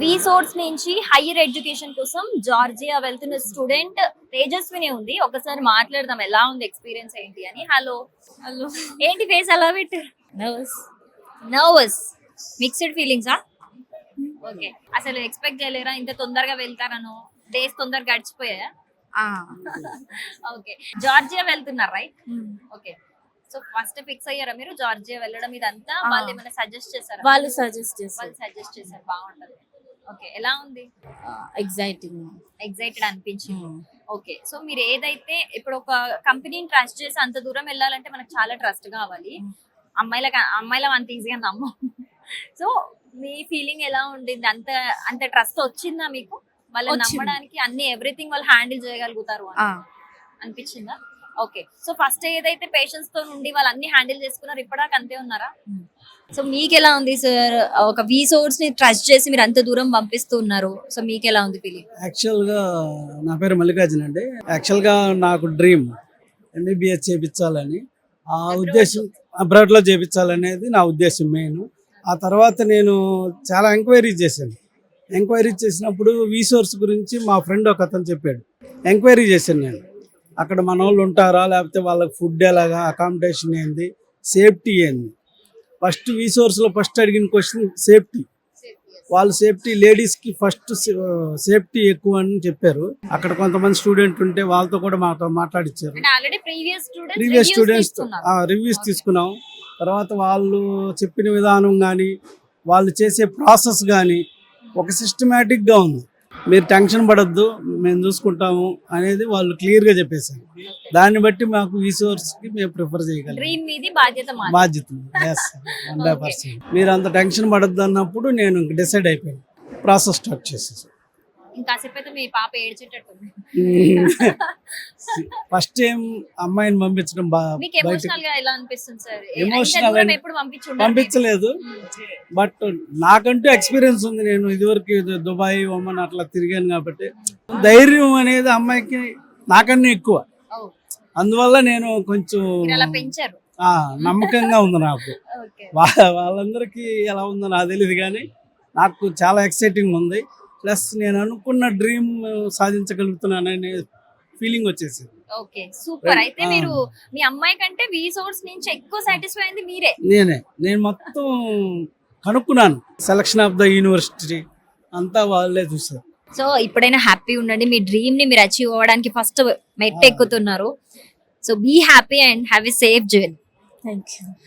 వి source నుంచి higher education కోసం Georgia వెళ్తున్న స్టూడెంట్ తేజస్విని ఉంది. ఒకసారి మాట్లాడదాం ఎలా ఉంది ఎక్స్పీరియన్స్ ఏంటి అని. Hello hello. ఏంటి ఫేస్ అలా పెట్టారు? నర్వస్. నర్వస్, మిక్స్డ్ ఫీలింగ్సా? ఓకే, అసలు ఎక్స్పెక్ట్ చేయలేరా ఇంత తొందరగా వెళ్తారను? డేస్ తొందరగా గడిచిపోయా? ఓకే, జార్జియా వెళ్తున్నారు right? Okay, so first fix అయ్యారా మీరు జార్జియా వెళ్ళడం ఇదంతా? వాళ్ళు ఏమైనా సజెస్ట్ చేశారా? వాళ్ళు సజెస్ట్ చేశారు. వాళ్ళు సజెస్ట్ చేశారు, బాగుంటది. ఓకే, ఎలా ఉంది? ఎగ్జైటింగ్. ఎగ్జైటెడ్ అనిపించింది. ఓకే, సో మీరు ఏదైతే ఇప్పుడు ఒక కంపెనీని ట్రస్ట్ చేసి అంత దూరం వెళ్ళాలంటే మనకు చాలా ట్రస్ట్ కావాలి. అమ్మాయిల అంత ఈజీగా నమ్మం. సో మీ ఫీలింగ్ ఎలా ఉండింది? అంత అంత ట్రస్ట్ వచ్చిందా మీకు? వాళ్ళని నమ్మడానికి అన్ని ఎవ్రీథింగ్ వాళ్ళు హ్యాండిల్ చేయగలుగుతారు అని అనిపించిందా? ఓకే, సో ఫస్ట్ ఏదైతే పేషెన్స్ తో నుండి వాళ్ళు అన్ని హ్యాండిల్ చేసుకున్నారు, ఇప్పటిదాకా అంతే ఉన్నారా? సో మీకు ఎలా ఉంది సార్? ఒక వి సోర్స్ ని ట్రస్ట్ చేసి మీరు అంత దూరం పంపిస్తున్నారు, సో మీకు ఎలా ఉంది ఫీలింగ్? యాక్చువల్గా నా పేరు మల్లికార్జున అండి. యాక్చువల్గా నాకు డ్రీమ్ ఎంబీబీఎస్ చేయించాలని, ఆ ఉద్దేశం అబ్రాడ్లో చేయించాలనేది నా ఉద్దేశం మెయిన్. ఆ తర్వాత నేను చాలా ఎంక్వైరీ చేశాను. ఎంక్వైరీ చేసినప్పుడు వి సోర్స్ గురించి మా ఫ్రెండ్ ఒక అతను చెప్పాడు. ఎంక్వైరీ చేశాను నేను, అక్కడ మన వాళ్ళు ఉంటారా, లేకపోతే వాళ్ళకి ఫుడ్ ఎలాగా, అకామిడేషన్ ఏంది, సేఫ్టీ ఏంది. ఫస్ట్ వి సోర్స్లో ఫస్ట్ అడిగిన క్వశ్చన్ సేఫ్టీ. వాళ్ళు సేఫ్టీ, లేడీస్కి ఫస్ట్ సేఫ్టీ ఎక్కువ అని చెప్పారు. అక్కడ కొంతమంది స్టూడెంట్ ఉంటే వాళ్ళతో కూడా మాతో మాట్లాడిచ్చారు. ప్రీవియస్ స్టూడెంట్స్ రివ్యూస్ తీసుకున్నాం. తర్వాత వాళ్ళు చెప్పిన విధానం కానీ వాళ్ళు చేసే ప్రాసెస్ కానీ ఒక సిస్టమేటిక్గా ఉంది. మీరు టెన్షన్ పడద్దు, మేము చూసుకుంటాము అనేది వాళ్ళు క్లియర్గా చెప్పేశారు. దాన్ని బట్టి మాకు ఈ సోర్స్కి మేము ప్రిఫర్ చేయగలం. బాధ్యత 100%. మీరు అంత టెన్షన్ పడద్దు అన్నప్పుడు నేను డిసైడ్ అయిపోయాను, ప్రాసెస్ స్టార్ట్ చేసేసాను. ఫస్ట్ టైం అమ్మాయిని పంపించడం పంపించలేదు, బట్ నాకంటూ ఎక్స్పీరియన్స్ ఉంది. నేను ఇదివరకు దుబాయ్, ఒమన్ అట్లా తిరిగాను కాబట్టి ధైర్యం అనేది అమ్మాయికి నాకన్నా ఎక్కువ. అందువల్ల నేను కొంచెం నమ్మకంగా ఉంది నాకు. వాళ్ళందరికీ ఎలా ఉందో నాకు తెలియదు, కానీ నాకు చాలా ఎక్సైటింగ్ ఉంది. ప్లస్ నేను అనుకున్న డ్రీమ్ సాధించగలుగుతున్నాననే ఫీలింగ్ వచ్చేసింది. Okay, super. అయితే మీరు మీ అమ్మాయి కంటే వి సోర్స్ నుంచి ఎక్కువ సాటిస్ఫై అయింది మీరే? నేను మొత్తం కనుక్కున్నాను. సెలక్షన్ ఆఫ్ ద యూనివర్సిటీ అంతా వాళ్ళే చూసారు. సో ఇప్పుడైనా హ్యాపీ ఉండండి, మీ డ్రీమ్ ని మీరు అచీవ్ అవ్వడానికి ఫస్ట్ మెట్టు ఎక్కుతున్నారు. So be happy and have a safe journey. Thank you.